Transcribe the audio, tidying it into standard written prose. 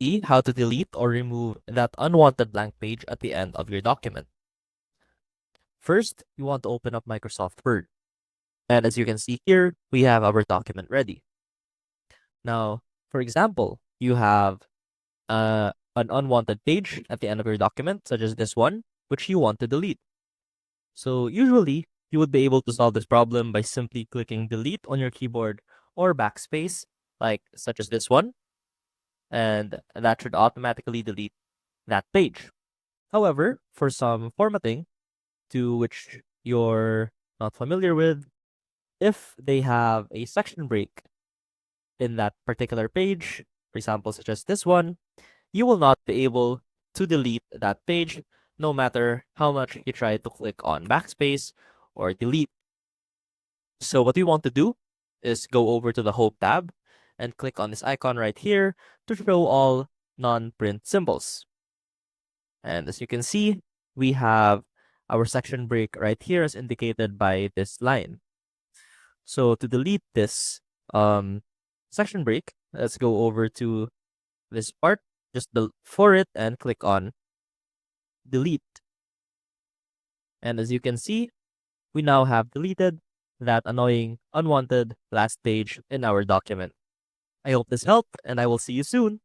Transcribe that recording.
see how to delete or remove that unwanted blank page at the end of your document. First, you want to open up Microsoft Word. And as you can see here, we have our document ready. Now, for example, you have an unwanted page at the end of your document, such as this one, which you want to delete. So usually, you would be able to solve this problem by simply clicking delete on your keyboard or backspace, like such as this one, and that should automatically delete that page. However, for some formatting to which you're not familiar with, if they have a section break in that particular page, for example, such as this one, you will not be able to delete that page no matter how much you try to click on backspace or delete. So what we want to do is go over to the Home tab and click on this icon right here to show all non-print symbols. And as you can see, we have our section break right here as indicated by this line. So to delete this section break, let's go over to this part, just for it and click on delete. And as you can see, we now have deleted that annoying, unwanted last page in our document. I hope this helped, and I will see you soon.